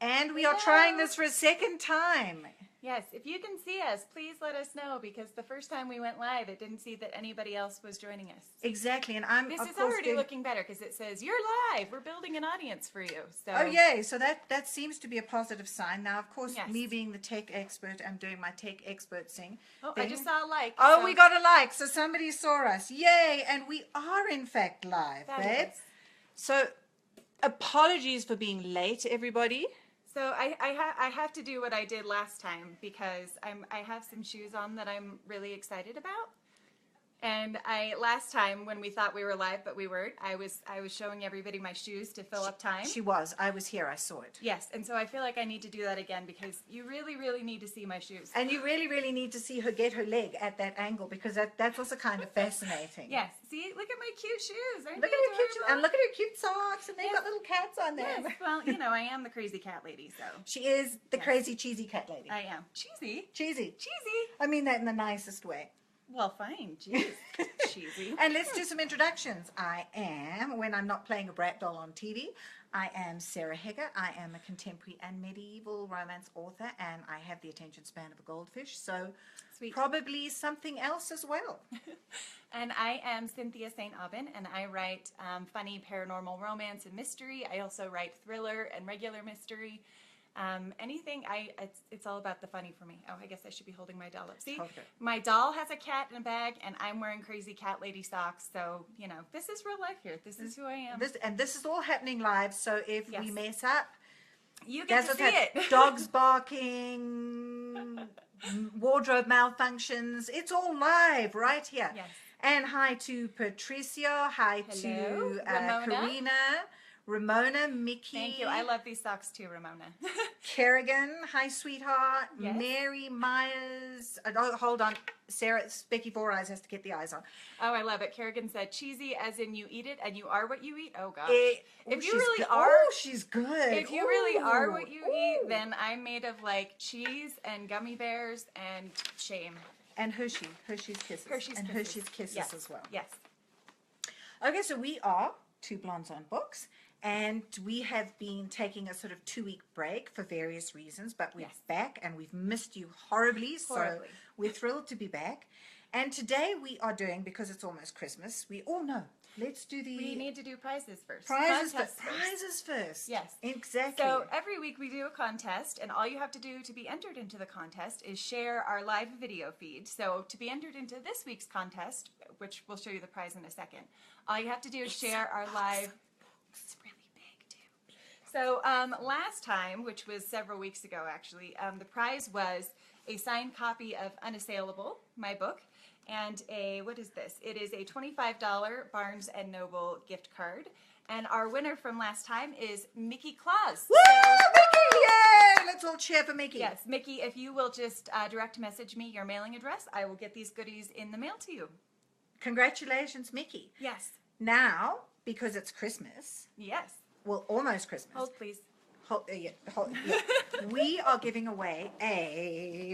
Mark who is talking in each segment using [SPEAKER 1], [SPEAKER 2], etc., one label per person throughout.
[SPEAKER 1] And we are trying this for a second time.
[SPEAKER 2] Yes, if you can see us, please let us know, because the first time we went live, it didn't see that anybody else was joining us.
[SPEAKER 1] Exactly, and
[SPEAKER 2] This is already looking better because it says, you're live, we're building an audience for you. So.
[SPEAKER 1] Oh, yay, so that seems to be a positive sign. Now, of course,
[SPEAKER 2] Yes.
[SPEAKER 1] me being the tech expert, I'm doing my tech expert thing.
[SPEAKER 2] Oh, I just saw a like.
[SPEAKER 1] Oh,
[SPEAKER 2] so.
[SPEAKER 1] we got a like, so somebody saw us. Yay, and we are, in fact, live, babe. So, apologies for being late, everybody.
[SPEAKER 2] So I have to do what I did last time, because I have some shoes on that I'm really excited about. And last time when we thought we were live but we weren't, I was showing everybody my shoes to fill up time.
[SPEAKER 1] She was. I was here. I saw it.
[SPEAKER 2] Yes, and so I feel like I need to do that again, because you really, really need to see my shoes.
[SPEAKER 1] And you really, really need to see her get her leg at that angle, because that's also kind of fascinating.
[SPEAKER 2] Yes. See, look at my cute shoes. Aren't
[SPEAKER 1] Look
[SPEAKER 2] they
[SPEAKER 1] at her cute,
[SPEAKER 2] adorable?
[SPEAKER 1] and look at her cute socks, and they've got little cats on them.
[SPEAKER 2] Yes. Well, you know, I am the crazy cat lady, so.
[SPEAKER 1] She is the crazy cheesy cat lady.
[SPEAKER 2] I am. Cheesy.
[SPEAKER 1] Cheesy.
[SPEAKER 2] Cheesy.
[SPEAKER 1] I mean that in the nicest way.
[SPEAKER 2] Well, fine. Jeez. Cheesy.
[SPEAKER 1] And let's do some introductions. I am, when I'm not playing a brat doll on TV, I am Sarah Hegger. I am a contemporary and medieval romance author, and I have the attention span of a goldfish, so
[SPEAKER 2] Sweet.
[SPEAKER 1] probably something else as well.
[SPEAKER 2] And I am Cynthia St. Aubin, and I write funny paranormal romance and mystery. I also write thriller and regular mystery. Anything, it's all about the funny for me. Oh, I guess I should be holding my doll up. See,
[SPEAKER 1] Okay.
[SPEAKER 2] My doll has a cat in a bag, and I'm wearing crazy cat lady socks. So, you know, this is real life here. This is who I am.
[SPEAKER 1] This is all happening live, so if we mess up,
[SPEAKER 2] you get to see it.
[SPEAKER 1] Dogs barking, wardrobe malfunctions, it's all live right here.
[SPEAKER 2] Yes.
[SPEAKER 1] And hi to Patricia, hi
[SPEAKER 2] Hello.
[SPEAKER 1] to
[SPEAKER 2] Ramona.
[SPEAKER 1] Karina, Ramona, Mickey.
[SPEAKER 2] Thank you. I love these socks too, Ramona.
[SPEAKER 1] Kerrigan, hi sweetheart.
[SPEAKER 2] Yes.
[SPEAKER 1] Mary Myers. Oh, hold on. Sarah, Becky Four Eyes has to get the eyes on.
[SPEAKER 2] Oh, I love it. Kerrigan said, cheesy as in you eat it and you are what you eat. Oh, gosh.
[SPEAKER 1] If
[SPEAKER 2] you really are.
[SPEAKER 1] Oh, she's good.
[SPEAKER 2] If you really are what you eat, then I'm made of like cheese and gummy bears and shame.
[SPEAKER 1] And Hershey's Kisses. Hershey's Kisses
[SPEAKER 2] yes.
[SPEAKER 1] as well.
[SPEAKER 2] Yes.
[SPEAKER 1] Okay, so we are Two Blondes on Books, and we have been taking a sort of 2-week break for various reasons, but we're back, and we've missed you horribly, so we're thrilled to be back. And today we are doing, because it's almost Christmas, we all know, let's do
[SPEAKER 2] We need to do prizes first.
[SPEAKER 1] Prizes first.
[SPEAKER 2] Yes.
[SPEAKER 1] Exactly.
[SPEAKER 2] So every week we do a contest, and all you have to do to be entered into the contest is share our live video feed. So to be entered into this week's contest, which we'll show you the prize in a second, all you have to do is share our live... It's really big, too. So last time, which was several weeks ago actually, the prize was a signed copy of Unassailable, my book, and what is this? It is a $25 Barnes & Noble gift card. And our winner from last time is Mickey Claus.
[SPEAKER 1] Woo! Mickey! Yay! Let's all cheer for Mickey.
[SPEAKER 2] Yes, Mickey, if you will just direct message me your mailing address, I will get these goodies in the mail to you.
[SPEAKER 1] Congratulations, Mickey.
[SPEAKER 2] Yes.
[SPEAKER 1] Now, because it's Christmas.
[SPEAKER 2] Yes.
[SPEAKER 1] Well, almost Christmas.
[SPEAKER 2] Hold, please.
[SPEAKER 1] Yeah. We are giving away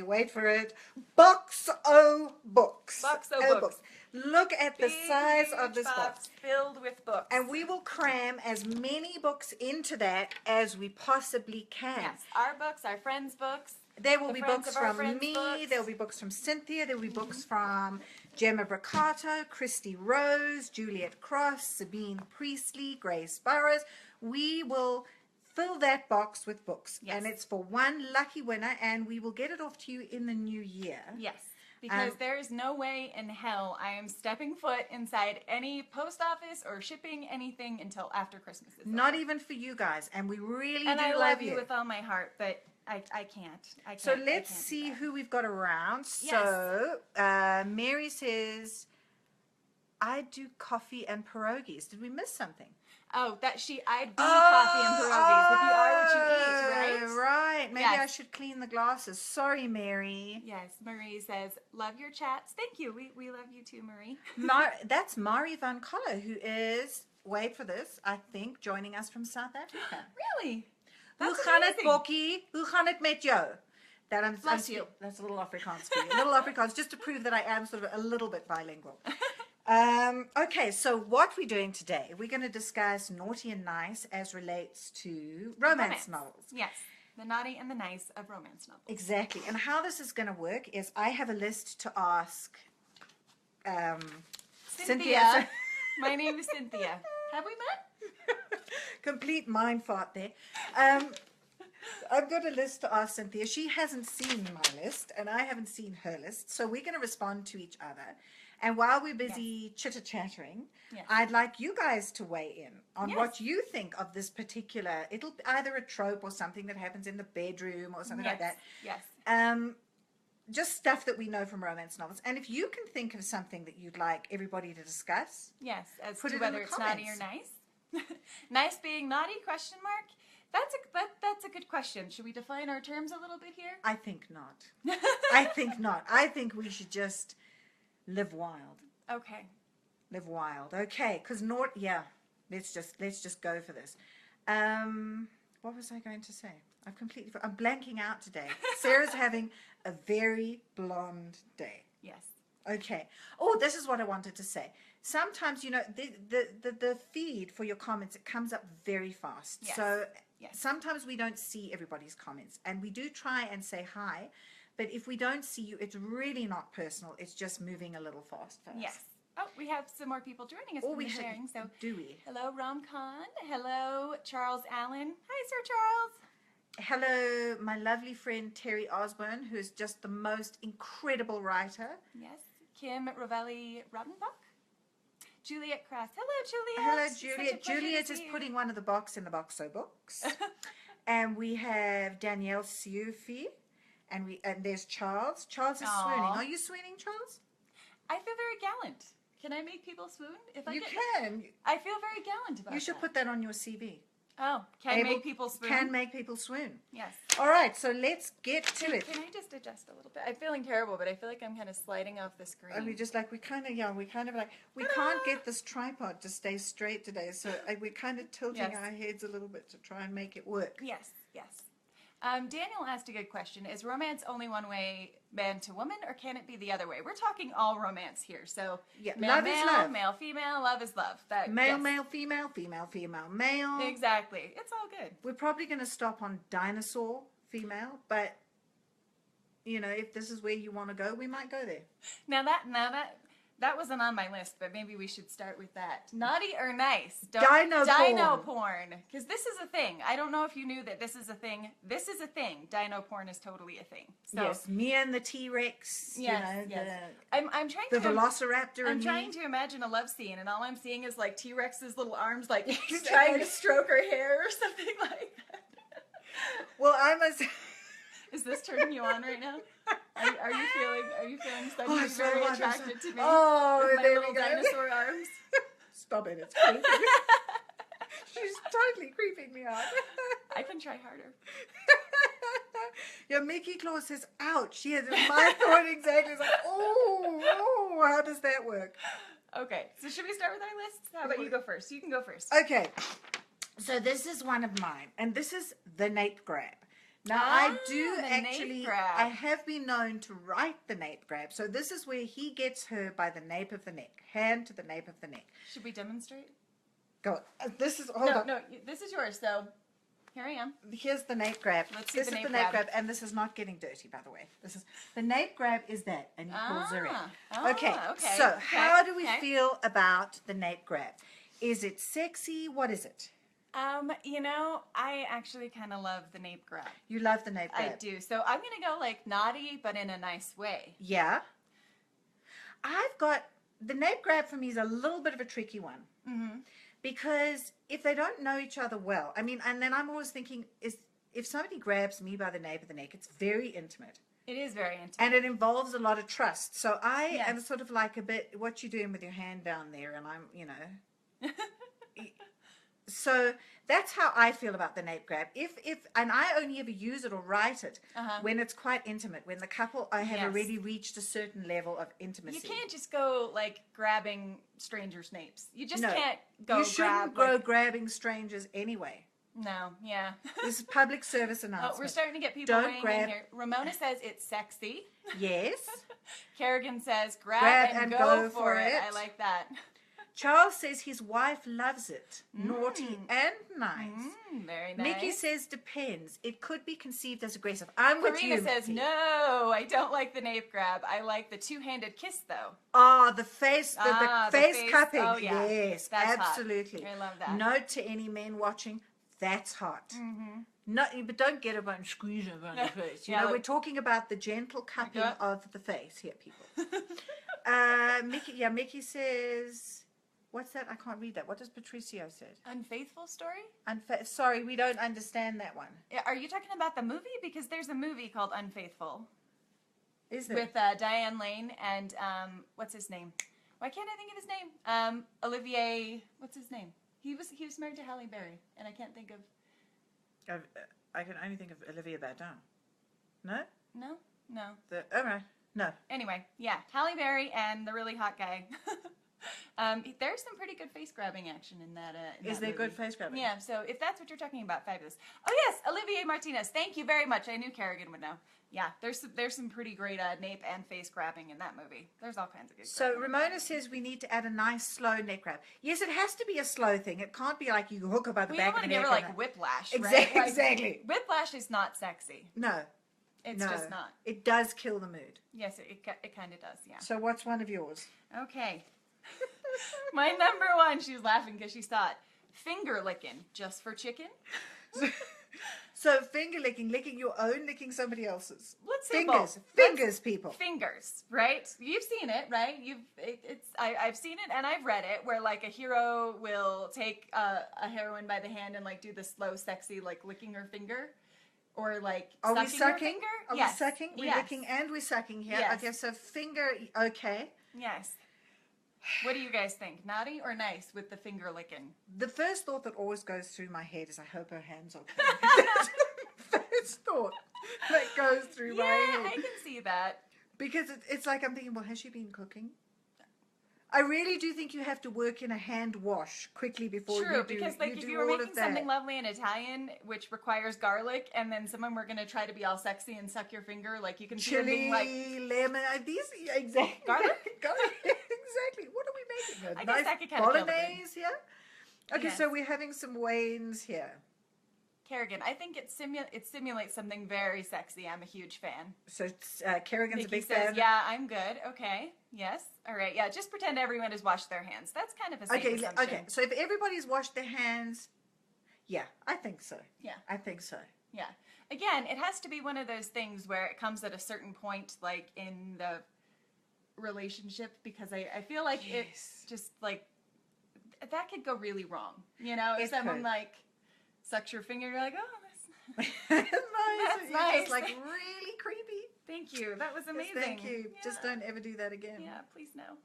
[SPEAKER 1] wait for it, box o' books.
[SPEAKER 2] Box o' books.
[SPEAKER 1] Look at the size of this box.
[SPEAKER 2] Filled with books.
[SPEAKER 1] And we will cram as many books into that as we possibly can.
[SPEAKER 2] Yes, our books, our friends' books.
[SPEAKER 1] There will be books from me,
[SPEAKER 2] books.
[SPEAKER 1] there will be books from Cynthia, there will be books from Gemma Braccato, Christy Rose, Juliet Cross, Sabine Priestley, Grace Burrows. We will fill that box with books.
[SPEAKER 2] Yes.
[SPEAKER 1] And it's for one lucky winner, and we will get it off to you in the new year.
[SPEAKER 2] Yes. Because there is no way in hell I am stepping foot inside any post office or shipping anything until after Christmas is
[SPEAKER 1] Not
[SPEAKER 2] over.
[SPEAKER 1] even for you guys, and we really
[SPEAKER 2] and
[SPEAKER 1] do
[SPEAKER 2] I
[SPEAKER 1] love
[SPEAKER 2] you with all my heart, but I can't.
[SPEAKER 1] So let's see who we've got around.
[SPEAKER 2] Yes.
[SPEAKER 1] So Mary says, I do coffee and pierogies. Did we miss something?
[SPEAKER 2] Oh, I'd be coffee and pierogies if you are what you eat, right?
[SPEAKER 1] Right. Maybe
[SPEAKER 2] Yes.
[SPEAKER 1] I should clean the glasses. Sorry, Mary.
[SPEAKER 2] Yes, Marie says, love your chats. Thank you. We love you too, Marie.
[SPEAKER 1] That's Mari Van Collo, who is, wait for this, I think, joining us from South Africa.
[SPEAKER 2] Really?
[SPEAKER 1] Hoe
[SPEAKER 2] That's
[SPEAKER 1] gaan het,
[SPEAKER 2] amazing.
[SPEAKER 1] Bokkie? Hoe gaan het met jou?
[SPEAKER 2] Bless you.
[SPEAKER 1] That's a little Afrikaans for you. A little Afrikaans, just to prove that I am sort of a little bit bilingual. Okay, so what we're doing today, we're going to discuss naughty and nice as relates to romance novels.
[SPEAKER 2] Yes. The naughty and the nice of romance novels.
[SPEAKER 1] Exactly. And how this is going to work is I have a list to ask
[SPEAKER 2] Cynthia. My name is Cynthia. Have we met?
[SPEAKER 1] Complete mind fart there. I've got a list to ask Cynthia. She hasn't seen my list, and I haven't seen her list. So we're going to respond to each other. And while we're busy chitter-chattering, I'd like you guys to weigh in on what you think of this particular, it'll be either a trope or something that happens in the bedroom or something like that.
[SPEAKER 2] Yes.
[SPEAKER 1] Just stuff that we know from romance novels. And if you can think of something that you'd like everybody to discuss.
[SPEAKER 2] Yes, as
[SPEAKER 1] put
[SPEAKER 2] to
[SPEAKER 1] it
[SPEAKER 2] whether
[SPEAKER 1] in the
[SPEAKER 2] it's naughty or nice. Nice being naughty, question mark? That's a good question. Should we define our terms a little bit here?
[SPEAKER 1] I think not. I think not. I think we should just live wild.
[SPEAKER 2] Okay.
[SPEAKER 1] Live wild. Okay, because let's just go for this. What was I going to say? I'm blanking out today. Sarah's having a very blonde day.
[SPEAKER 2] Yes.
[SPEAKER 1] Okay. Oh, this is what I wanted to say. Sometimes, the feed for your comments, it comes up very fast.
[SPEAKER 2] Yes.
[SPEAKER 1] So
[SPEAKER 2] Yes.
[SPEAKER 1] sometimes we don't see everybody's comments, and we do try and say hi, but if we don't see you, it's really not personal. It's just moving a little fast for us.
[SPEAKER 2] Yes. Oh, we have some more people joining us
[SPEAKER 1] Oh,
[SPEAKER 2] from
[SPEAKER 1] we
[SPEAKER 2] the sharing. So,
[SPEAKER 1] do we?
[SPEAKER 2] hello, Ram Khan. Hello, Charles Allen. Hi, Sir Charles.
[SPEAKER 1] Hello, my lovely friend Terry Osborne, who's just the most incredible writer.
[SPEAKER 2] Yes. Kim Ravelli Rodenbach. Juliet Krass. Hello, Juliet.
[SPEAKER 1] Hello, Juliet. Juliet is putting one of the box in the Boxo books. And we have Danielle Siufi, and there's Charles. Charles is swooning. Are you swooning, Charles?
[SPEAKER 2] I feel very gallant. Can I make people swoon?
[SPEAKER 1] You can.
[SPEAKER 2] I feel very gallant about
[SPEAKER 1] You should
[SPEAKER 2] that.
[SPEAKER 1] put that on your CV.
[SPEAKER 2] Oh, make people swoon?
[SPEAKER 1] Can make people swoon.
[SPEAKER 2] Yes.
[SPEAKER 1] All right, so let's get to it.
[SPEAKER 2] Can I just adjust a little bit? I'm feeling terrible, but I feel like I'm kind of sliding off the screen.
[SPEAKER 1] And we can't get this tripod to stay straight today, so we're kind of tilting our heads a little bit to try and make it work.
[SPEAKER 2] Yes. Daniel asked a good question. Is romance only one way, man to woman, or can it be the other way? We're talking all romance here, so male,
[SPEAKER 1] love is love.
[SPEAKER 2] Male, female, love is love.
[SPEAKER 1] Male, female, female, female, male.
[SPEAKER 2] Exactly. It's all good.
[SPEAKER 1] We're probably going to stop on dinosaur female, but if this is where you want to go, we might go there.
[SPEAKER 2] Now that wasn't on my list, but maybe we should start with that. Naughty or nice?
[SPEAKER 1] Dino
[SPEAKER 2] porn. Because this is a thing. I don't know if you knew that this is a thing. This is a thing. Dino porn is totally a thing. So,
[SPEAKER 1] yes, me and the T-Rex.
[SPEAKER 2] Yes. I'm trying
[SPEAKER 1] the Velociraptor.
[SPEAKER 2] I'm trying to imagine a love scene, and all I'm seeing is like T-Rex's little arms, like trying to stroke her hair or something like that.
[SPEAKER 1] Well, I must.
[SPEAKER 2] Is this turning you on right now? Are you feeling suddenly
[SPEAKER 1] so
[SPEAKER 2] very
[SPEAKER 1] wonderful.
[SPEAKER 2] attracted to me?
[SPEAKER 1] Oh,
[SPEAKER 2] with my
[SPEAKER 1] there
[SPEAKER 2] little
[SPEAKER 1] we go.
[SPEAKER 2] dinosaur arms.
[SPEAKER 1] Stop it! It's creepy. She's totally creeping me out.
[SPEAKER 2] I can try harder.
[SPEAKER 1] Yeah, Mickey Claus says, "Ouch!" She has my thought exactly. It's like, oh, how does that work?
[SPEAKER 2] Okay, so should we start with our list? How about you go first? You can go first.
[SPEAKER 1] Okay, so this is one of mine, and this is the nape grab. Now, I do actually, I have been known to write the nape grab. So this is where he gets her by the nape of the neck, hand to the nape of the neck.
[SPEAKER 2] Should we demonstrate?
[SPEAKER 1] Go. This is, hold on.
[SPEAKER 2] No, this is yours, so here I am.
[SPEAKER 1] Here's the nape grab.
[SPEAKER 2] Let's see
[SPEAKER 1] this
[SPEAKER 2] the
[SPEAKER 1] is
[SPEAKER 2] nape
[SPEAKER 1] the nape
[SPEAKER 2] grab.
[SPEAKER 1] grab, and this is not getting dirty, by the way. The nape grab is that, and he pulls her in. Okay, so how do we feel about the nape grab? Is it sexy? What is it?
[SPEAKER 2] I actually kind of love the nape grab.
[SPEAKER 1] You love the nape grab?
[SPEAKER 2] I do. So I'm going to go like naughty, but in a nice way.
[SPEAKER 1] Yeah. The nape grab for me is a little bit of a tricky one. Mm-hmm. Because if they don't know each other well, and then I'm always thinking, if somebody grabs me by the nape of the neck, it's very intimate.
[SPEAKER 2] It is very intimate.
[SPEAKER 1] And it involves a lot of trust. So I am sort of like a bit, what you doing with your hand down there, and I'm, So that's how I feel about the nape grab. And I only ever use it or write it when it's quite intimate, when the couple have already reached a certain level of intimacy.
[SPEAKER 2] You can't just go like grabbing strangers' napes. You just can't go.
[SPEAKER 1] You shouldn't go grabbing strangers anyway.
[SPEAKER 2] No, yeah.
[SPEAKER 1] This is public service announcement.
[SPEAKER 2] Oh, we're starting to get people weighing in here. Ramona says it's sexy.
[SPEAKER 1] Yes.
[SPEAKER 2] Kerrigan says grab and go for it. I like that.
[SPEAKER 1] Charles says his wife loves it. Naughty and nice.
[SPEAKER 2] Very nice.
[SPEAKER 1] Mickey says depends. It could be conceived as aggressive. I'm with
[SPEAKER 2] Karina
[SPEAKER 1] you.
[SPEAKER 2] says,
[SPEAKER 1] Mickey.
[SPEAKER 2] no, I don't like the nape grab. I like the two-handed kiss, though.
[SPEAKER 1] Oh, the face, the
[SPEAKER 2] The
[SPEAKER 1] face
[SPEAKER 2] face.
[SPEAKER 1] cupping.
[SPEAKER 2] Oh, yeah.
[SPEAKER 1] Yes,
[SPEAKER 2] That's hot.
[SPEAKER 1] absolutely.
[SPEAKER 2] I love that.
[SPEAKER 1] Note to any men watching, that's hot. No, but don't get up and squeeze it on the face. You
[SPEAKER 2] Yeah,
[SPEAKER 1] know,
[SPEAKER 2] look.
[SPEAKER 1] we're talking about the gentle cupping
[SPEAKER 2] that.
[SPEAKER 1] of the face here, people. Mickey says, what's that? I can't read that. What does Patricio say?
[SPEAKER 2] Unfaithful story?
[SPEAKER 1] Sorry, we don't understand that one.
[SPEAKER 2] Yeah, are you talking about the movie? Because there's a movie called Unfaithful
[SPEAKER 1] Is there?
[SPEAKER 2] with Diane Lane and what's his name? Why can't I think of his name? Olivier. What's his name? He was married to Halle Berry, and I can't think of.
[SPEAKER 1] I can only think of Olivia Bardot. No?
[SPEAKER 2] No.
[SPEAKER 1] Right. No.
[SPEAKER 2] Anyway, yeah, Halle Berry and the really hot guy. There's some pretty good face grabbing action in that.
[SPEAKER 1] Is there good face grabbing?
[SPEAKER 2] Yeah. So if that's what you're talking about, fabulous. Oh yes, Olivier Martinez. Thank you very much. I knew Kerrigan would know. Yeah, there's some pretty great nape and face grabbing in that movie. There's all kinds of good.
[SPEAKER 1] So Ramona says we need to add a nice slow neck grab. Yes, it has to be a slow thing. It can't be like you hook her by the
[SPEAKER 2] We don't
[SPEAKER 1] back
[SPEAKER 2] want
[SPEAKER 1] of
[SPEAKER 2] to
[SPEAKER 1] the
[SPEAKER 2] give
[SPEAKER 1] neck.
[SPEAKER 2] her like whiplash.
[SPEAKER 1] Exactly.
[SPEAKER 2] Right? Like,
[SPEAKER 1] Exactly.
[SPEAKER 2] whiplash is not sexy.
[SPEAKER 1] No.
[SPEAKER 2] It's
[SPEAKER 1] No.
[SPEAKER 2] just not.
[SPEAKER 1] It does kill the mood.
[SPEAKER 2] Yes, it kind of does. Yeah.
[SPEAKER 1] So what's one of yours?
[SPEAKER 2] Okay. My number one. She was laughing because she saw it. Finger licking just for chicken.
[SPEAKER 1] So finger licking your own, licking somebody else's.
[SPEAKER 2] Let's say
[SPEAKER 1] Fingers.
[SPEAKER 2] both.
[SPEAKER 1] Fingers, people.
[SPEAKER 2] Fingers, right? You've seen it, right? I've seen it and I've read it where like a hero will take a heroine by the hand and like do the slow, sexy like licking her finger, or like
[SPEAKER 1] Are we
[SPEAKER 2] sucking her
[SPEAKER 1] sucking?
[SPEAKER 2] finger.
[SPEAKER 1] Are
[SPEAKER 2] Yes.
[SPEAKER 1] we sucking? We're
[SPEAKER 2] Yes.
[SPEAKER 1] licking and we're sucking here.
[SPEAKER 2] Yes.
[SPEAKER 1] Okay, so finger, okay.
[SPEAKER 2] Yes. What do you guys think? Naughty or nice with the finger licking?
[SPEAKER 1] The first thought that always goes through my head is I hope her hands are clean. That's the first thought that goes through my
[SPEAKER 2] Yeah,
[SPEAKER 1] head.
[SPEAKER 2] I can see that.
[SPEAKER 1] Because it's like I'm thinking, well, has she been cooking? I really do think you have to work in a hand wash quickly before
[SPEAKER 2] True,
[SPEAKER 1] you do.
[SPEAKER 2] because like
[SPEAKER 1] you
[SPEAKER 2] if
[SPEAKER 1] do
[SPEAKER 2] you were
[SPEAKER 1] all
[SPEAKER 2] making
[SPEAKER 1] of that.
[SPEAKER 2] something lovely in Italian, which requires garlic, and then someone were gonna try to be all sexy and suck your finger, like you can see them
[SPEAKER 1] Chili,
[SPEAKER 2] being like,
[SPEAKER 1] lemon, these exactly.
[SPEAKER 2] Garlic?
[SPEAKER 1] Garlic, exactly. What are we making? A
[SPEAKER 2] I guess
[SPEAKER 1] nice
[SPEAKER 2] that could kind of kill the mood.
[SPEAKER 1] bolognese here. Okay,
[SPEAKER 2] Yes.
[SPEAKER 1] so we're having some Waynes here.
[SPEAKER 2] Kerrigan. I think it simulates something very sexy. I'm a huge fan.
[SPEAKER 1] So Kerrigan's
[SPEAKER 2] Mickey
[SPEAKER 1] a big
[SPEAKER 2] says,
[SPEAKER 1] fan.
[SPEAKER 2] "Yeah, I'm good. Okay, yes, all right, yeah. Just pretend everyone has washed their hands. That's kind of a safe
[SPEAKER 1] Okay,
[SPEAKER 2] assumption.
[SPEAKER 1] okay. So if everybody's washed their hands, yeah, I think so.
[SPEAKER 2] Yeah.
[SPEAKER 1] I think so.
[SPEAKER 2] Yeah. Again, it has to be one of those things where it comes at a certain point, like in the relationship, because I feel like
[SPEAKER 1] Yes.
[SPEAKER 2] it's just like that could go really wrong. You know, if
[SPEAKER 1] It
[SPEAKER 2] someone
[SPEAKER 1] could.
[SPEAKER 2] like sucks your finger, you're like, oh, that's
[SPEAKER 1] Nice.
[SPEAKER 2] That's
[SPEAKER 1] You're
[SPEAKER 2] nice.
[SPEAKER 1] just like really creepy.
[SPEAKER 2] thank you. That was
[SPEAKER 1] Yes,
[SPEAKER 2] amazing.
[SPEAKER 1] thank you. Just
[SPEAKER 2] Yeah.
[SPEAKER 1] don't ever do that again.
[SPEAKER 2] Yeah, please no.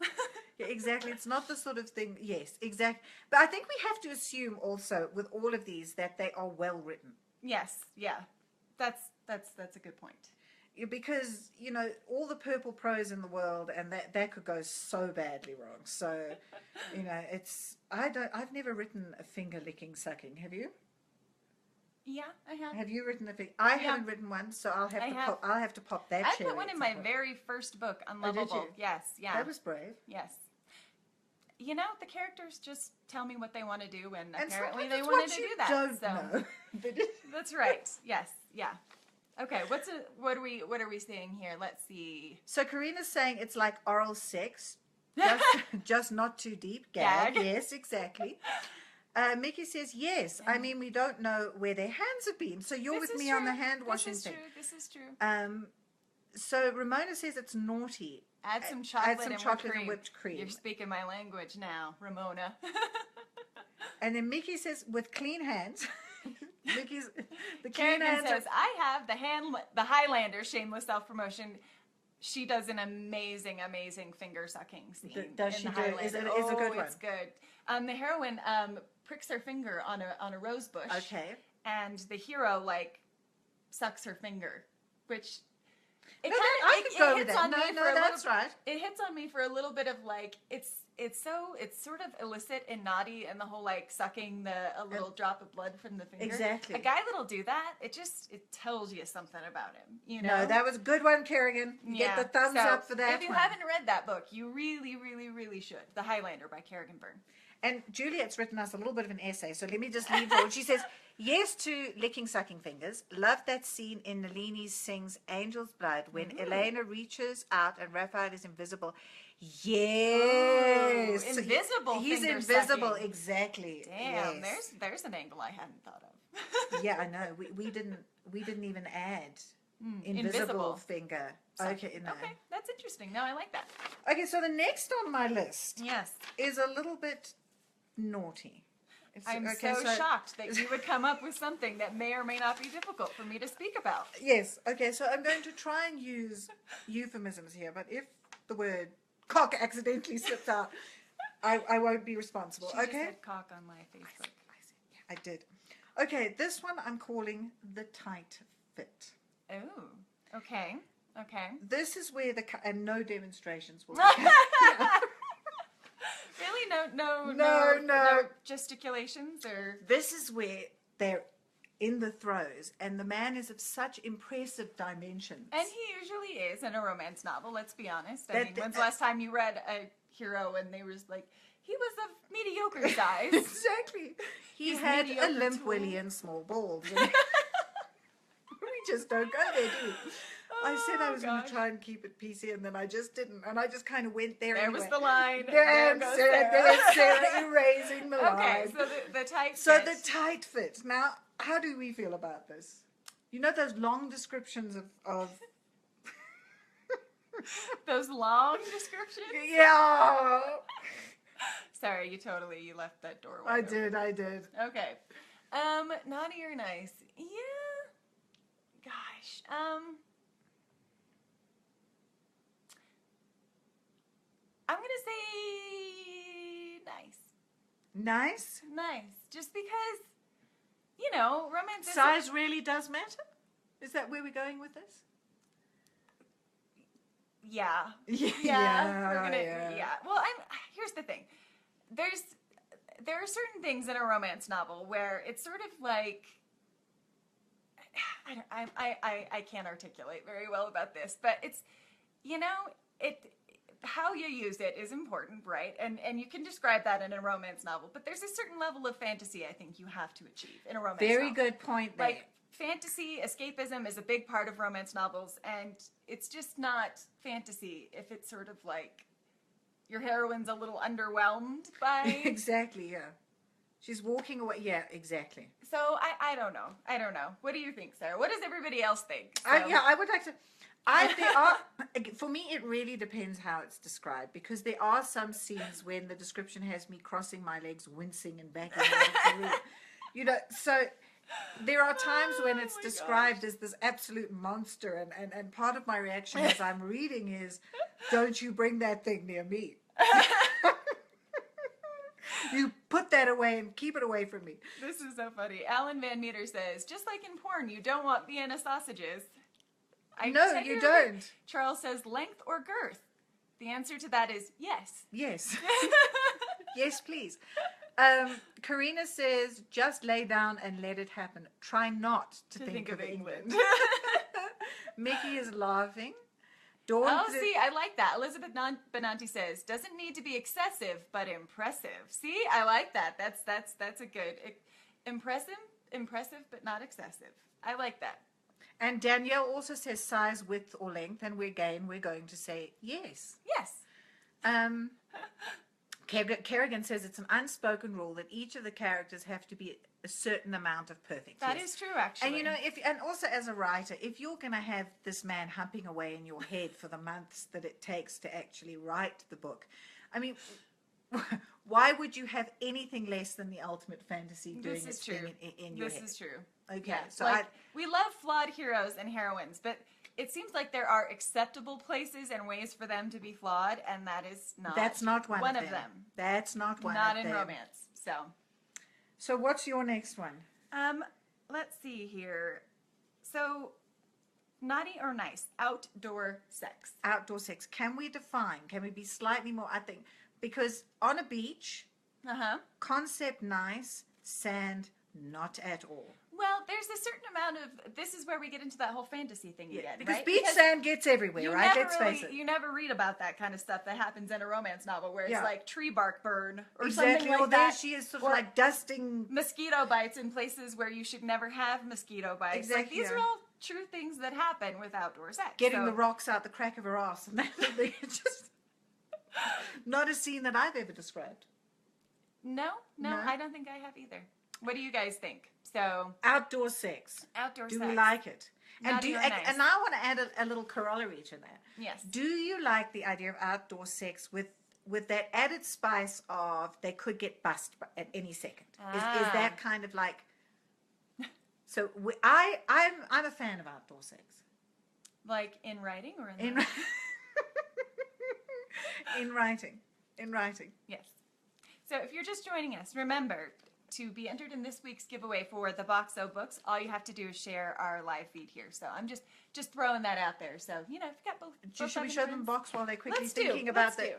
[SPEAKER 1] Yeah, exactly. It's not the sort of thing. Yes, exactly. But I think we have to assume also with all of these that they are well written.
[SPEAKER 2] Yes, yeah. That's a good point.
[SPEAKER 1] Because all the purple prose in the world, and that could go so badly wrong. So I've never written a finger licking sucking. Have you?
[SPEAKER 2] Yeah, I have.
[SPEAKER 1] Have you written a finger? I haven't written one, so I'll have
[SPEAKER 2] I
[SPEAKER 1] to
[SPEAKER 2] have.
[SPEAKER 1] pop that.
[SPEAKER 2] I
[SPEAKER 1] cherry
[SPEAKER 2] put one
[SPEAKER 1] at
[SPEAKER 2] in
[SPEAKER 1] some
[SPEAKER 2] my
[SPEAKER 1] point.
[SPEAKER 2] very first book,
[SPEAKER 1] did
[SPEAKER 2] Unlovable.
[SPEAKER 1] you?
[SPEAKER 2] Yes, yeah.
[SPEAKER 1] That was brave.
[SPEAKER 2] Yes. You know, the characters just tell me what they want to do, and
[SPEAKER 1] And
[SPEAKER 2] apparently
[SPEAKER 1] sometimes
[SPEAKER 2] they
[SPEAKER 1] it's
[SPEAKER 2] wanted
[SPEAKER 1] what
[SPEAKER 2] to
[SPEAKER 1] you
[SPEAKER 2] do that.
[SPEAKER 1] Don't
[SPEAKER 2] so
[SPEAKER 1] know. They did-
[SPEAKER 2] that's right. Yes, yeah. Okay, what are we seeing here? Let's see.
[SPEAKER 1] So Karina's saying it's like oral sex, just not too deep. Gag.
[SPEAKER 2] Gag.
[SPEAKER 1] Yes, exactly. Mickey says yes. I mean, we don't know where their hands have been. So you're
[SPEAKER 2] This
[SPEAKER 1] with
[SPEAKER 2] is
[SPEAKER 1] me on the
[SPEAKER 2] true.
[SPEAKER 1] hand washing
[SPEAKER 2] This is
[SPEAKER 1] thing.
[SPEAKER 2] true. This is true.
[SPEAKER 1] So Ramona says it's naughty.
[SPEAKER 2] Add some chocolate,
[SPEAKER 1] some
[SPEAKER 2] and,
[SPEAKER 1] chocolate
[SPEAKER 2] whipped
[SPEAKER 1] and whipped cream.
[SPEAKER 2] You're speaking my language now, Ramona.
[SPEAKER 1] And then Mickey says with clean hands. Mickey's the clean
[SPEAKER 2] Kerrigan
[SPEAKER 1] hands.
[SPEAKER 2] says, "I have the Highlander shameless self promotion." She does an amazing finger sucking scene.
[SPEAKER 1] Does
[SPEAKER 2] in
[SPEAKER 1] she
[SPEAKER 2] the
[SPEAKER 1] do it? Is
[SPEAKER 2] Highlander.
[SPEAKER 1] it a good one?
[SPEAKER 2] It's good. The heroine pricks her finger on a rose bush.
[SPEAKER 1] Okay.
[SPEAKER 2] And the hero like sucks her finger, which
[SPEAKER 1] I could go with
[SPEAKER 2] hits
[SPEAKER 1] that.
[SPEAKER 2] on me
[SPEAKER 1] No,
[SPEAKER 2] for a
[SPEAKER 1] that's
[SPEAKER 2] little,
[SPEAKER 1] right.
[SPEAKER 2] It hits on me for a little bit of like it's it's sort of illicit and naughty, and the whole like sucking a little drop of blood from the finger.
[SPEAKER 1] Exactly.
[SPEAKER 2] A guy that'll do that, it tells you something about him. You know.
[SPEAKER 1] No, that was a good one, Kerrigan. You get the thumbs up for that.
[SPEAKER 2] If you haven't read that book, you really, really, really should. The Highlander by Kerrigan Byrne.
[SPEAKER 1] And Juliet's written us a little bit of an essay, so let me just leave forward. She says, yes to licking, sucking fingers. Love that scene in Nalini Singh's Angel's Blood when Elena reaches out and Raphael is invisible. Yes.
[SPEAKER 2] Ooh, invisible.
[SPEAKER 1] He's
[SPEAKER 2] finger
[SPEAKER 1] invisible,
[SPEAKER 2] sucking.
[SPEAKER 1] exactly.
[SPEAKER 2] Damn,
[SPEAKER 1] yes.
[SPEAKER 2] there's an angle I hadn't thought of.
[SPEAKER 1] Yeah, I know. We didn't even add invisible finger. Okay, no.
[SPEAKER 2] Okay, that's interesting. No, I like that.
[SPEAKER 1] Okay, so the next on my list
[SPEAKER 2] Yes.
[SPEAKER 1] is a little bit naughty.
[SPEAKER 2] I'm
[SPEAKER 1] okay,
[SPEAKER 2] so shocked that you would come up with something that may or may not be difficult for me to speak about.
[SPEAKER 1] Yes, okay, so I'm going to try and use euphemisms here, but if the word cock accidentally slips out, I won't be responsible.
[SPEAKER 2] She
[SPEAKER 1] okay?
[SPEAKER 2] just said cock on my Facebook.
[SPEAKER 1] I did. Okay, this one I'm calling the tight fit.
[SPEAKER 2] Oh, okay. Okay.
[SPEAKER 1] This is where and no demonstrations will be.
[SPEAKER 2] Really? No
[SPEAKER 1] No.
[SPEAKER 2] gesticulations or...
[SPEAKER 1] This is where they're in the throes, and the man is of such impressive dimensions.
[SPEAKER 2] And he usually is in a romance novel, let's be honest. I mean, when's the last time you read a hero and they were like, he was of mediocre size?
[SPEAKER 1] Exactly. He had a limp willy and small balls. We just don't go there, do we? I said I was going to try and keep it PC, and then I just didn't, and I just kind of went there.
[SPEAKER 2] There
[SPEAKER 1] anyway.
[SPEAKER 2] was the line.
[SPEAKER 1] There
[SPEAKER 2] goes
[SPEAKER 1] Sarah erasing the line.
[SPEAKER 2] Okay, so the tight fit.
[SPEAKER 1] So the tight fit. Now, how do we feel about this? You know those long descriptions of
[SPEAKER 2] those long descriptions?
[SPEAKER 1] Yeah.
[SPEAKER 2] Sorry, you left that door
[SPEAKER 1] I
[SPEAKER 2] wide
[SPEAKER 1] did.
[SPEAKER 2] Okay. Naughty or nice? Yeah. Gosh. I'm gonna say nice.
[SPEAKER 1] Nice?
[SPEAKER 2] Nice. Just because, romance is...
[SPEAKER 1] Size really does matter? Is that where we're going with this?
[SPEAKER 2] Yeah.
[SPEAKER 1] Yeah.
[SPEAKER 2] Well, here's the thing. There are certain things in a romance novel where it's sort of like... I can't articulate very well about this, but it's, how you use it is important, right? And you can describe that in a romance novel, but there's a certain level of fantasy I think you have to achieve in a romance novel.
[SPEAKER 1] Very good point there.
[SPEAKER 2] Like, fantasy, escapism is a big part of romance novels, and it's just not fantasy if it's sort of like your heroine's a little underwhelmed by...
[SPEAKER 1] Exactly, yeah. She's walking away. Yeah, exactly.
[SPEAKER 2] So I don't know. What do you think, Sarah? What does everybody else think? So.
[SPEAKER 1] I would like to... for me, it really depends how it's described, because there are some scenes when the description has me crossing my legs, wincing and backing out of the room. So there are times when it's described as this absolute monster, and part of my reaction as I'm reading is, don't you bring that thing near me. You put that away and keep it away from me.
[SPEAKER 2] This is so funny. Alan Van Meter says, just like in porn, you don't want Vienna sausages.
[SPEAKER 1] No, you don't.
[SPEAKER 2] Charles says, length or girth? The answer to that is yes.
[SPEAKER 1] Yes. Yes, please. Karina says, just lay down and let it happen. Try not to think of England. Mickey is laughing. Dawn
[SPEAKER 2] See, I like that. Elizabeth Benanti says, doesn't need to be excessive, but impressive. See, I like that. That's a good... Impressive, but not excessive. I like that.
[SPEAKER 1] And Danielle also says size, width, or length, and we're going to say yes.
[SPEAKER 2] Yes.
[SPEAKER 1] Kerrigan says it's an unspoken rule that each of the characters have to be a certain amount of perfect.
[SPEAKER 2] That is true, actually.
[SPEAKER 1] And and also as a writer, if you're going to have this man humping away in your head for the months that it takes to actually write the book, I mean, why would you have anything less than the ultimate fantasy doing its thing in your head?
[SPEAKER 2] This is true.
[SPEAKER 1] Okay,
[SPEAKER 2] Yeah.
[SPEAKER 1] so
[SPEAKER 2] we love flawed heroes and heroines, but it seems like there are acceptable places and ways for them to be flawed, and that's not
[SPEAKER 1] one of them. That's not one of them.
[SPEAKER 2] Not in romance.
[SPEAKER 1] So what's your next one?
[SPEAKER 2] Let's see here. So, naughty or nice? Outdoor sex.
[SPEAKER 1] Outdoor sex. Can we define? Can we be slightly more? I think because on a beach,
[SPEAKER 2] Uh-huh.
[SPEAKER 1] concept nice, sand not at all.
[SPEAKER 2] Well, there's a certain amount of, this is where we get into that whole fantasy thing again,
[SPEAKER 1] Because
[SPEAKER 2] right?
[SPEAKER 1] beach sand gets everywhere,
[SPEAKER 2] you
[SPEAKER 1] right?
[SPEAKER 2] never
[SPEAKER 1] Let's face it.
[SPEAKER 2] you never read about that kind of stuff that happens in a romance novel where it's
[SPEAKER 1] Yeah.
[SPEAKER 2] like tree bark burn or
[SPEAKER 1] Exactly.
[SPEAKER 2] something like
[SPEAKER 1] Or there
[SPEAKER 2] that.
[SPEAKER 1] she is sort
[SPEAKER 2] Or
[SPEAKER 1] of like dusting.
[SPEAKER 2] mosquito bites in places where you should never have mosquito bites. Like,
[SPEAKER 1] Exactly,
[SPEAKER 2] these
[SPEAKER 1] yeah.
[SPEAKER 2] are all true things that happen with outdoor sex.
[SPEAKER 1] Getting
[SPEAKER 2] So-
[SPEAKER 1] the rocks out the crack of her ass. And it's just not a scene that I've ever described.
[SPEAKER 2] No,
[SPEAKER 1] No?
[SPEAKER 2] I don't think I have either. What do you guys think? So,
[SPEAKER 1] Outdoor sex.
[SPEAKER 2] outdoor
[SPEAKER 1] Do
[SPEAKER 2] sex.
[SPEAKER 1] we like it? And
[SPEAKER 2] Naughty or nice?
[SPEAKER 1] and I want to add a little corollary to that.
[SPEAKER 2] Yes.
[SPEAKER 1] Do you like the idea of outdoor sex with that added spice of they could get bust at any second? Is
[SPEAKER 2] Ah.
[SPEAKER 1] that kind of like? So I'm a fan of outdoor sex.
[SPEAKER 2] Like in writing or in,
[SPEAKER 1] In
[SPEAKER 2] the...
[SPEAKER 1] in writing, in writing.
[SPEAKER 2] Yes. So if you're just joining us, remember to be entered in this week's giveaway for the Boxo books. All you have to do is share our live feed here. So I'm just throwing that out there. So, you know, if you've got both
[SPEAKER 1] Should we
[SPEAKER 2] having
[SPEAKER 1] show them
[SPEAKER 2] friends-
[SPEAKER 1] box while they're quickly
[SPEAKER 2] Let's
[SPEAKER 1] thinking
[SPEAKER 2] do.
[SPEAKER 1] about
[SPEAKER 2] Let's
[SPEAKER 1] the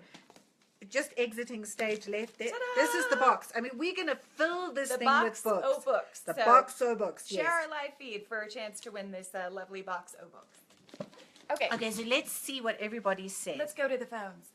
[SPEAKER 2] do.
[SPEAKER 1] just exiting stage left there.
[SPEAKER 2] Ta-da!
[SPEAKER 1] This is the box. I mean, we're gonna fill this
[SPEAKER 2] The
[SPEAKER 1] thing with
[SPEAKER 2] Box
[SPEAKER 1] books.
[SPEAKER 2] O books.
[SPEAKER 1] The
[SPEAKER 2] So
[SPEAKER 1] box o books.
[SPEAKER 2] Share
[SPEAKER 1] Yes.
[SPEAKER 2] our live feed for a chance to win this lovely Box O books. Okay.
[SPEAKER 1] Okay, so let's see what everybody says.
[SPEAKER 2] Let's go to the phones.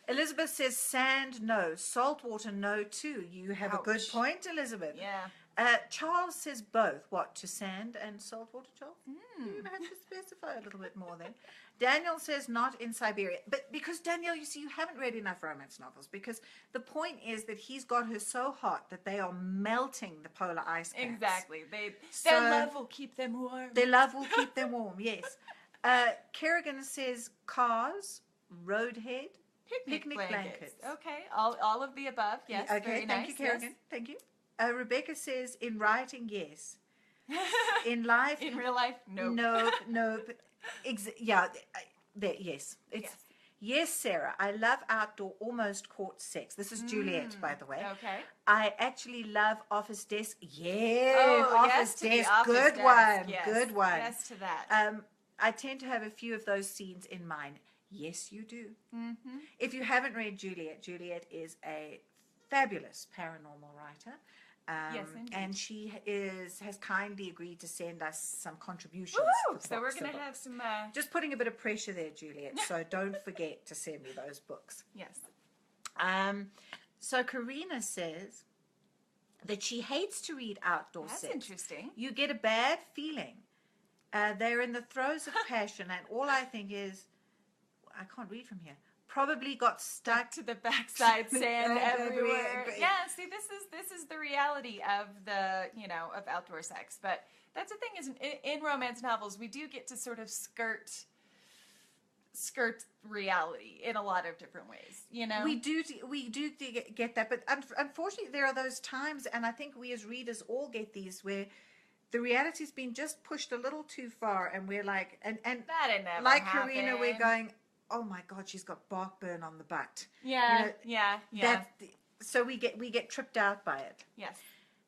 [SPEAKER 1] Elizabeth says sand no, salt water no too. You have a good
[SPEAKER 2] Ouch.
[SPEAKER 1] point, Elizabeth.
[SPEAKER 2] Yeah.
[SPEAKER 1] Charles says both. What, to sand and salt water, Charles?
[SPEAKER 2] Hmm.
[SPEAKER 1] You have to specify a little bit more then. Daniel says not in Siberia. But because, Daniel, you see, you haven't read enough romance novels because the point is that he's got her so hot that they are melting the polar ice caps.
[SPEAKER 2] Exactly.
[SPEAKER 1] So-
[SPEAKER 2] Their love will keep them warm.
[SPEAKER 1] Their love will keep them warm, yes. Kerrigan says cars, roadhead, picnic blankets.
[SPEAKER 2] Okay. All of the above. Yes.
[SPEAKER 1] Okay,
[SPEAKER 2] Very
[SPEAKER 1] thank
[SPEAKER 2] nice.
[SPEAKER 1] you, Kerrigan. Thank you. Rebecca says in writing, yes. In life,
[SPEAKER 2] In real life, nope.
[SPEAKER 1] Nope. Yeah, yes. It's
[SPEAKER 2] Yes.
[SPEAKER 1] yes, Sarah. I love outdoor, almost court sex. This is Juliet, by the way.
[SPEAKER 2] Okay.
[SPEAKER 1] I actually love office desk. Yeah,
[SPEAKER 2] Oh,
[SPEAKER 1] office
[SPEAKER 2] yes to the
[SPEAKER 1] desk.
[SPEAKER 2] office
[SPEAKER 1] Good
[SPEAKER 2] desk.
[SPEAKER 1] one.
[SPEAKER 2] Yes.
[SPEAKER 1] Good one.
[SPEAKER 2] Yes to that.
[SPEAKER 1] I tend to have a few of those scenes in mind. Yes, you do.
[SPEAKER 2] Mm-hmm.
[SPEAKER 1] If you haven't read Juliet, Juliet is a fabulous paranormal writer.
[SPEAKER 2] Yes, indeed.
[SPEAKER 1] And she has kindly agreed to send us some contributions.
[SPEAKER 2] Woo!
[SPEAKER 1] for
[SPEAKER 2] So we're
[SPEAKER 1] books
[SPEAKER 2] going to
[SPEAKER 1] and
[SPEAKER 2] have
[SPEAKER 1] books.
[SPEAKER 2] some.
[SPEAKER 1] Just putting a bit of pressure there, Juliet. So don't forget to send me those books.
[SPEAKER 2] Yes.
[SPEAKER 1] So Karina says that she hates to read outdoor
[SPEAKER 2] That's
[SPEAKER 1] sex.
[SPEAKER 2] interesting.
[SPEAKER 1] You get a bad feeling. They're in the throes of passion, and all I think is, I can't read from here. Probably got stuck.
[SPEAKER 2] To the backside, sand
[SPEAKER 1] Everywhere.
[SPEAKER 2] everywhere. Yeah. See, this is the reality of of outdoor sex. But that's the thing is, in romance novels, we do get to sort of skirt reality in a lot of different ways. You know.
[SPEAKER 1] We do get that, but unfortunately, there are those times, and I think we as readers all get these where the reality's been just pushed a little too far, and we're like, and
[SPEAKER 2] that had never
[SPEAKER 1] like
[SPEAKER 2] happened.
[SPEAKER 1] Karina, we're going, oh my God, she's got bark burn on the butt.
[SPEAKER 2] Yeah.
[SPEAKER 1] you know,
[SPEAKER 2] Yeah.
[SPEAKER 1] So we get tripped out by it.
[SPEAKER 2] Yes.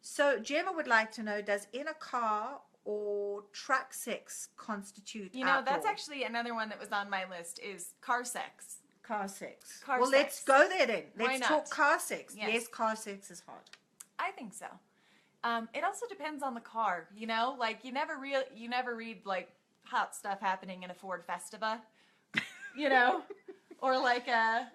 [SPEAKER 1] So Gemma would like to know: does in a car or truck sex constitute?
[SPEAKER 2] You know, that's
[SPEAKER 1] outdoor?
[SPEAKER 2] actually another one that was on my list is car sex.
[SPEAKER 1] Car sex.
[SPEAKER 2] Car
[SPEAKER 1] well, let's
[SPEAKER 2] sex.
[SPEAKER 1] go there then.
[SPEAKER 2] Why
[SPEAKER 1] Let's
[SPEAKER 2] not?
[SPEAKER 1] talk car sex.
[SPEAKER 2] Yes.
[SPEAKER 1] Yes, car sex is hot.
[SPEAKER 2] I think so. It also depends on the car, you know? Like you never read like hot stuff happening in a Ford Festiva, you know? Or like a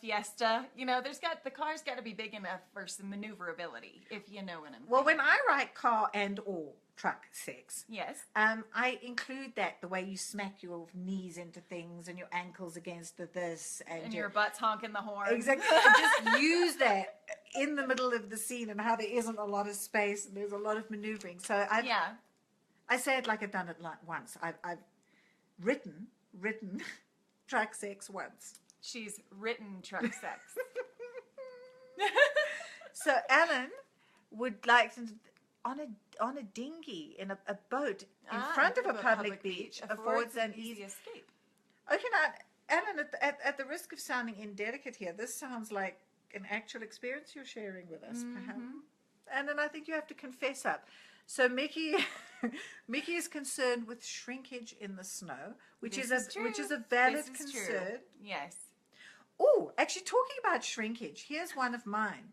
[SPEAKER 2] Fiesta, you know, the car's got to be big enough for some maneuverability, if you know what I'm saying.
[SPEAKER 1] Well, when I write car and or truck sex,
[SPEAKER 2] Yes.
[SPEAKER 1] I include that the way you smack your knees into things and your ankles against this
[SPEAKER 2] And your butt's honking the horn.
[SPEAKER 1] exactly. I just use that in the middle of the scene and how there isn't a lot of space and there's a lot of maneuvering. So I say it like I've done it once. I've written truck sex once.
[SPEAKER 2] She's written truck sex.
[SPEAKER 1] So Alan would like to on a dinghy in a boat in front of a public beach affords an easy.
[SPEAKER 2] escape.
[SPEAKER 1] Okay, now Alan, at the risk of sounding indelicate here, this sounds like an actual experience you're sharing with us, perhaps. And then I think you have to confess up. So Mickey is concerned with shrinkage in the snow, which is a valid concern.
[SPEAKER 2] Yes.
[SPEAKER 1] Oh, actually, talking about shrinkage, here's one of mine.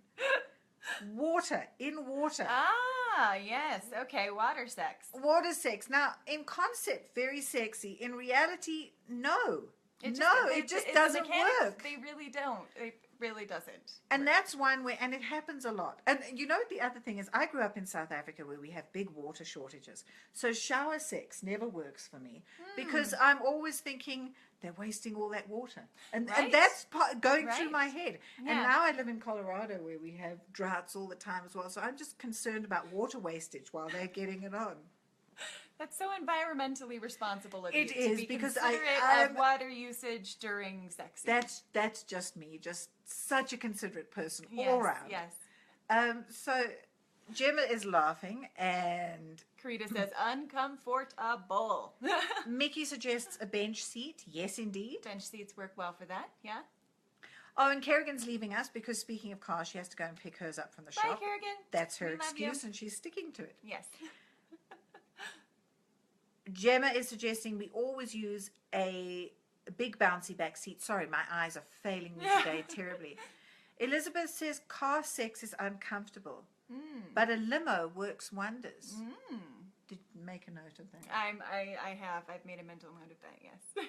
[SPEAKER 1] Water, in water.
[SPEAKER 2] Ah, yes. Okay, water sex.
[SPEAKER 1] Water sex. Now, in concept, very sexy. In reality, no. It just
[SPEAKER 2] the
[SPEAKER 1] doesn't
[SPEAKER 2] mechanics,
[SPEAKER 1] work.
[SPEAKER 2] They really don't. It really doesn't.
[SPEAKER 1] And that's one where, and it happens a lot. And you know, the other thing is, I grew up in South Africa where we have big water shortages. So shower sex never works for me because I'm always thinking they're wasting all that water. And that's going through my head.
[SPEAKER 2] Yeah.
[SPEAKER 1] And now I live in Colorado where we have droughts all the time as well. So I'm just concerned about water wastage while they're getting it on.
[SPEAKER 2] That's so environmentally responsible of you.
[SPEAKER 1] It is,
[SPEAKER 2] to be
[SPEAKER 1] because
[SPEAKER 2] considerate of water usage during sex.
[SPEAKER 1] That's just me, just such a considerate person
[SPEAKER 2] Yes,
[SPEAKER 1] all around.
[SPEAKER 2] yes.
[SPEAKER 1] So Gemma is laughing, and
[SPEAKER 2] Karita says uncomfortable.
[SPEAKER 1] Mickey suggests a bench seat. Yes, indeed.
[SPEAKER 2] Bench seats work well for that. Yeah.
[SPEAKER 1] Oh, and Kerrigan's leaving us because, speaking of cars, she has to go and pick hers up from the
[SPEAKER 2] Bye,
[SPEAKER 1] shop.
[SPEAKER 2] Kerrigan.
[SPEAKER 1] That's her
[SPEAKER 2] We love
[SPEAKER 1] excuse,
[SPEAKER 2] you.
[SPEAKER 1] and she's sticking to it.
[SPEAKER 2] Yes.
[SPEAKER 1] Gemma is suggesting we always use a big bouncy back seat. Sorry, my eyes are failing me today terribly. Elizabeth says car sex is uncomfortable, but a limo works wonders. Did you make a note of that?
[SPEAKER 2] I've made a mental note of that. Yes.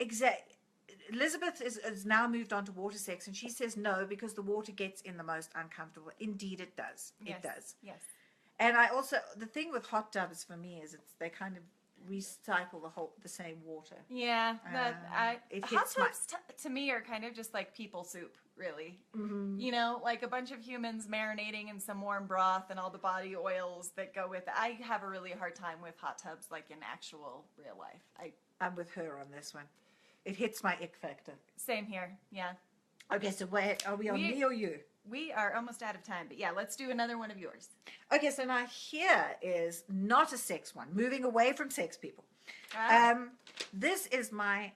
[SPEAKER 1] Exactly. Elizabeth is now moved on to water sex, and she says no because the water gets in the most uncomfortable. Indeed, it does.
[SPEAKER 2] Yes.
[SPEAKER 1] It does.
[SPEAKER 2] Yes.
[SPEAKER 1] And I also, the thing with hot tubs for me is they kind of recycle the same water.
[SPEAKER 2] Yeah,
[SPEAKER 1] it
[SPEAKER 2] hot
[SPEAKER 1] hits my-
[SPEAKER 2] tubs to me are kind of just like people soup, really.
[SPEAKER 1] Mm-hmm.
[SPEAKER 2] You know, like a bunch of humans marinating in some warm broth and all the body oils that go with it. I have a really hard time with hot tubs, like in actual real life.
[SPEAKER 1] I'm with her on this one. It hits my ick factor.
[SPEAKER 2] Same here. Yeah,
[SPEAKER 1] Okay, so wait, are we on me or you?
[SPEAKER 2] we are almost out of time, but yeah, let's do another one of yours.
[SPEAKER 1] Okay, so now here is not a sex one. Moving away from sex, people.
[SPEAKER 2] Ah.
[SPEAKER 1] This is my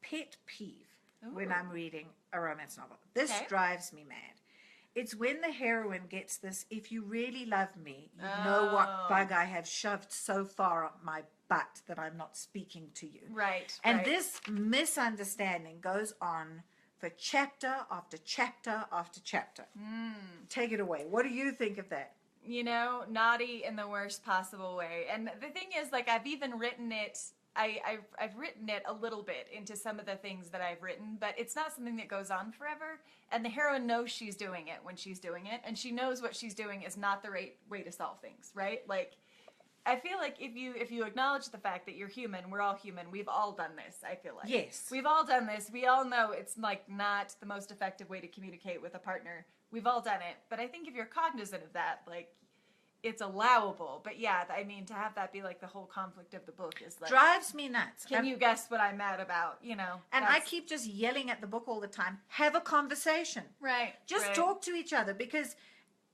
[SPEAKER 1] pet peeve when
[SPEAKER 2] Ooh.
[SPEAKER 1] I'm reading a romance novel. This
[SPEAKER 2] Okay.
[SPEAKER 1] drives me mad. It's when the heroine gets this, if you really love me, you know what bug I have shoved so far up my butt that I'm not speaking to you.
[SPEAKER 2] Right.
[SPEAKER 1] And
[SPEAKER 2] right.
[SPEAKER 1] this misunderstanding goes on for chapter after chapter after chapter. Take it away. What do you think of that?
[SPEAKER 2] You know, naughty in the worst possible way. And the thing is, like, I've even written it. I've written it a little bit into some of the things that I've written, but it's not something that goes on forever. And the heroine knows she's doing it when she's doing it, and she knows what she's doing is not the right way to solve things, right? Like, I feel like if you acknowledge the fact that you're human, we're all human. We've all done this. I feel like
[SPEAKER 1] Yes.
[SPEAKER 2] we've all done this. We all know it's like not the most effective way to communicate with a partner. We've all done it, but I think if you're cognizant of that, like, it's allowable. But yeah, I mean, to have that be like the whole conflict of the book is like,
[SPEAKER 1] Drives me nuts.
[SPEAKER 2] can you guess what I'm mad about? You know,
[SPEAKER 1] And I
[SPEAKER 2] that's-
[SPEAKER 1] keep just yelling at the book all the time. Have a conversation.
[SPEAKER 2] right.
[SPEAKER 1] Just
[SPEAKER 2] right.
[SPEAKER 1] talk to each other because,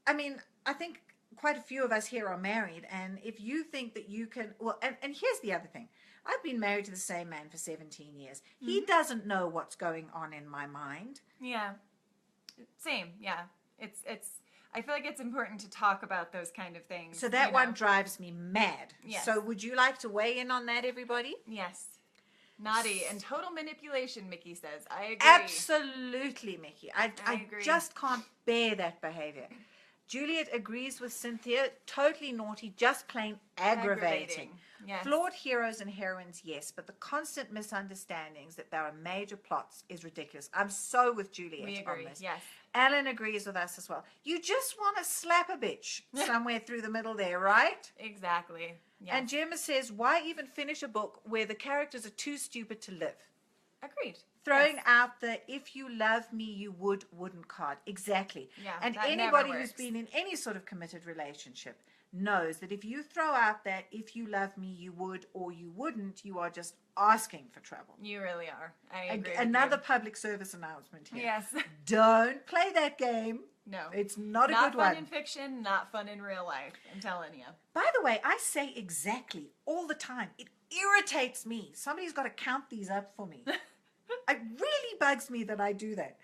[SPEAKER 1] I mean, I think quite a few of us here are married. And if you think that you can, well, and here's the other thing. I've been married to the same man for 17 years. He doesn't know what's going on in my mind.
[SPEAKER 2] Yeah. Same. Yeah. It's. I feel like it's important to talk about those kind of things.
[SPEAKER 1] So that
[SPEAKER 2] you
[SPEAKER 1] one
[SPEAKER 2] know?
[SPEAKER 1] drives me mad.
[SPEAKER 2] Yes.
[SPEAKER 1] So would you like to weigh in on that, everybody?
[SPEAKER 2] Yes. Naughty and total manipulation, Mickey says. I agree.
[SPEAKER 1] Absolutely, Mickey. I
[SPEAKER 2] agree.
[SPEAKER 1] just can't bear that behavior. Juliet agrees with Cynthia. Totally naughty, just plain aggravating.
[SPEAKER 2] Yes.
[SPEAKER 1] Flawed heroes and heroines, yes, but the constant misunderstandings that there are major plots is ridiculous. I'm so with Juliet
[SPEAKER 2] We
[SPEAKER 1] on
[SPEAKER 2] agree.
[SPEAKER 1] this.
[SPEAKER 2] Yes.
[SPEAKER 1] Alan agrees with us as well. You just want to slap a bitch somewhere through the middle there, right?
[SPEAKER 2] Exactly. Yes.
[SPEAKER 1] And Gemma says, why even finish a book where the characters are too stupid to live?
[SPEAKER 2] Agreed.
[SPEAKER 1] Throwing
[SPEAKER 2] Yes.
[SPEAKER 1] out the if you love me, you wouldn't card. Exactly.
[SPEAKER 2] Yeah,
[SPEAKER 1] and
[SPEAKER 2] that
[SPEAKER 1] anybody
[SPEAKER 2] never
[SPEAKER 1] who's
[SPEAKER 2] works.
[SPEAKER 1] been in any sort of committed relationship knows that if you throw out that if you love me, you would or you wouldn't, you are just asking for trouble.
[SPEAKER 2] You really are. I agree. with
[SPEAKER 1] Another
[SPEAKER 2] you.
[SPEAKER 1] public service announcement here.
[SPEAKER 2] Yes.
[SPEAKER 1] Don't play that game.
[SPEAKER 2] No.
[SPEAKER 1] It's not a
[SPEAKER 2] Not
[SPEAKER 1] good
[SPEAKER 2] fun
[SPEAKER 1] one.
[SPEAKER 2] in fiction, not fun in real life. I'm telling you.
[SPEAKER 1] By the way, I say exactly all the time. It irritates me. Somebody's got to count these up for me. It really bugs me that I do that.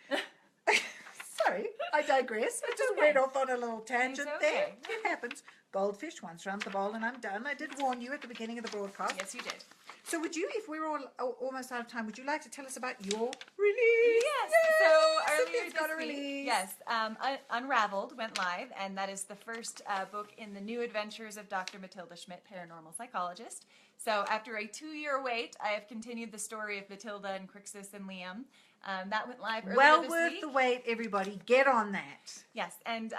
[SPEAKER 1] Sorry, I digress. I just went off on a little tangent
[SPEAKER 2] It's
[SPEAKER 1] there.
[SPEAKER 2] okay.
[SPEAKER 1] It happens. Goldfish once round the bowl and I'm done. I did warn you at the beginning of the broadcast.
[SPEAKER 2] Yes, you did.
[SPEAKER 1] So would you, if we're all almost out of time, would you like to tell us about your release?
[SPEAKER 2] Yes.
[SPEAKER 1] Yay!
[SPEAKER 2] So earlier
[SPEAKER 1] Cynthia's got
[SPEAKER 2] this
[SPEAKER 1] a
[SPEAKER 2] week,
[SPEAKER 1] release.
[SPEAKER 2] yes, Unraveled went live, and that is the first book in the New Adventures of Dr. Matilda Schmidt, paranormal psychologist. So after a 2-year wait, I have continued the story of Matilda and Crixus and Liam. That went live earlier
[SPEAKER 1] Well
[SPEAKER 2] this
[SPEAKER 1] worth
[SPEAKER 2] week.
[SPEAKER 1] the wait, everybody. Get on that.
[SPEAKER 2] Yes, and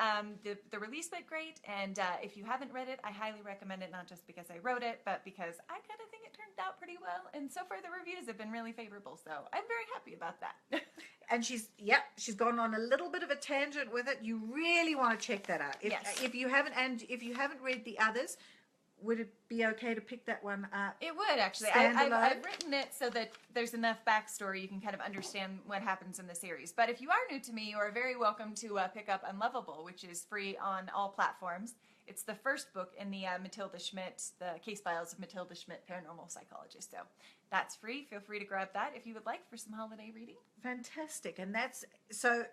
[SPEAKER 2] the release went great, and if you haven't read it, I highly recommend it, not just because I wrote it, but because I kind of think it turned out pretty well, and so far the reviews have been really favorable, so I'm very happy about that.
[SPEAKER 1] And she's gone on a little bit of a tangent with it. You really want to check that out.
[SPEAKER 2] Yes.
[SPEAKER 1] If you haven't read the others, would it be okay to pick that one up?
[SPEAKER 2] It would, actually.
[SPEAKER 1] Standalone?
[SPEAKER 2] I've written it so that there's enough backstory you can kind of understand what happens in the series. But if you are new to me, you are very welcome to pick up Unlovable, which is free on all platforms. It's the first book in the Matilda Schmidt, the Case Files of Matilda Schmidt, paranormal psychologist. So that's free. Feel free to grab that if you would like for some holiday reading.
[SPEAKER 1] Fantastic. And so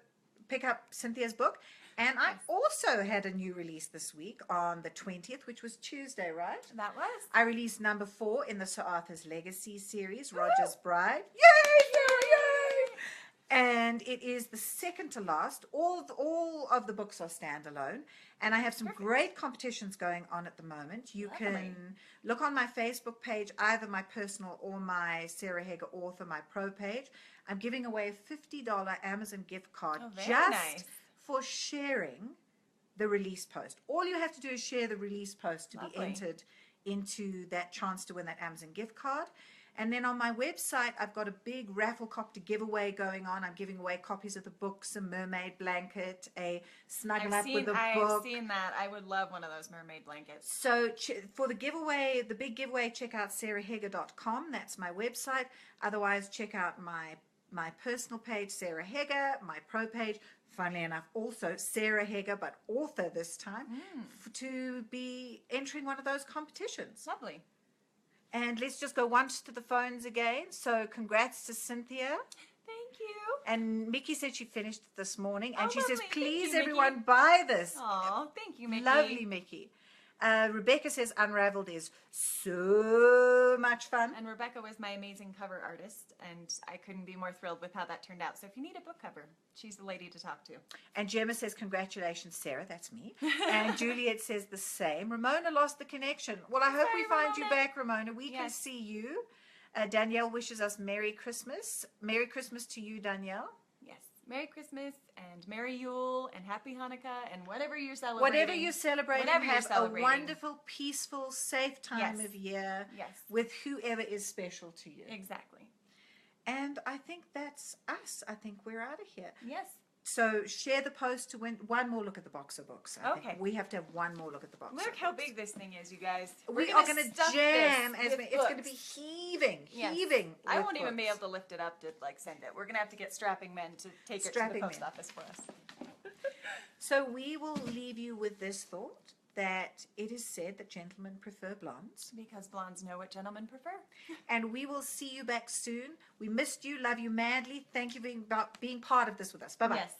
[SPEAKER 1] pick up Cynthia's book. And I also had a new release this week on the 20th, which was Tuesday, right?
[SPEAKER 2] That was.
[SPEAKER 1] I released number 4 in the Sir Arthur's Legacy series, Roger's Bride. Yay, yay, yay! And it is the second to last. All of the books are standalone. And I have some great competitions going on at the moment. You can look on my Facebook page, either my personal or my Sarah Hager author, my pro page. I'm giving away a $50 Amazon gift card
[SPEAKER 2] nice.
[SPEAKER 1] for sharing the release post. All you have to do is share the release post to be entered into that chance to win that Amazon gift card. And then on my website, I've got a big raffle copter giveaway going on. I'm giving away copies of the books, a mermaid blanket, a snuggle up with a book.
[SPEAKER 2] I've seen that. I would love one of those mermaid blankets.
[SPEAKER 1] So for the giveaway, the big giveaway, check out sarahhager.com. That's my website. Otherwise, check out my personal page, Sarah Hager, my pro page. Funnily enough, also Sarah Hager, but author this time, to be entering one of those competitions.
[SPEAKER 2] Lovely.
[SPEAKER 1] And let's just go once to the phones again. So congrats to Cynthia.
[SPEAKER 2] Thank you.
[SPEAKER 1] And Mickey said she finished it this morning. And she says,
[SPEAKER 2] lovely.
[SPEAKER 1] please,
[SPEAKER 2] Thank you,
[SPEAKER 1] everyone,
[SPEAKER 2] Mickey.
[SPEAKER 1] buy this.
[SPEAKER 2] Aw, thank you, Mickey.
[SPEAKER 1] Lovely, Mickey. Rebecca says Unraveled is so much fun.
[SPEAKER 2] And Rebecca was my amazing cover artist, and I couldn't be more thrilled with how that turned out. So if you need a book cover, she's the lady to talk to.
[SPEAKER 1] And Gemma says, congratulations, Sarah. That's me. And Juliet says the same. Ramona lost the connection. Well, I hope we find you back, Ramona. We can see you. Danielle wishes us Merry Christmas. Merry Christmas to you, Danielle.
[SPEAKER 2] Yes. Merry Christmas and Merry Yule and Happy Hanukkah and whatever you're celebrating.
[SPEAKER 1] Whatever you're celebrating, have a wonderful, peaceful, safe time of year with whoever is special to you.
[SPEAKER 2] Exactly.
[SPEAKER 1] And I think that's us. I think we're out of here.
[SPEAKER 2] Yes.
[SPEAKER 1] So share the post to win one more look at the box of books. I think we have to have one more look at the box.
[SPEAKER 2] Look how big this thing is, you guys.
[SPEAKER 1] We are going to jam. It's going to be heaving.
[SPEAKER 2] I won't even be able to lift it up to send it. We're going to have to get strapping men to take it to the post office for us.
[SPEAKER 1] So we will leave you with this thought, that it is said that gentlemen prefer blondes.
[SPEAKER 2] Because blondes know what gentlemen prefer.
[SPEAKER 1] And we will see you back soon. We missed you, love you madly. Thank you for being part of this with us. Bye-bye.
[SPEAKER 2] Yes.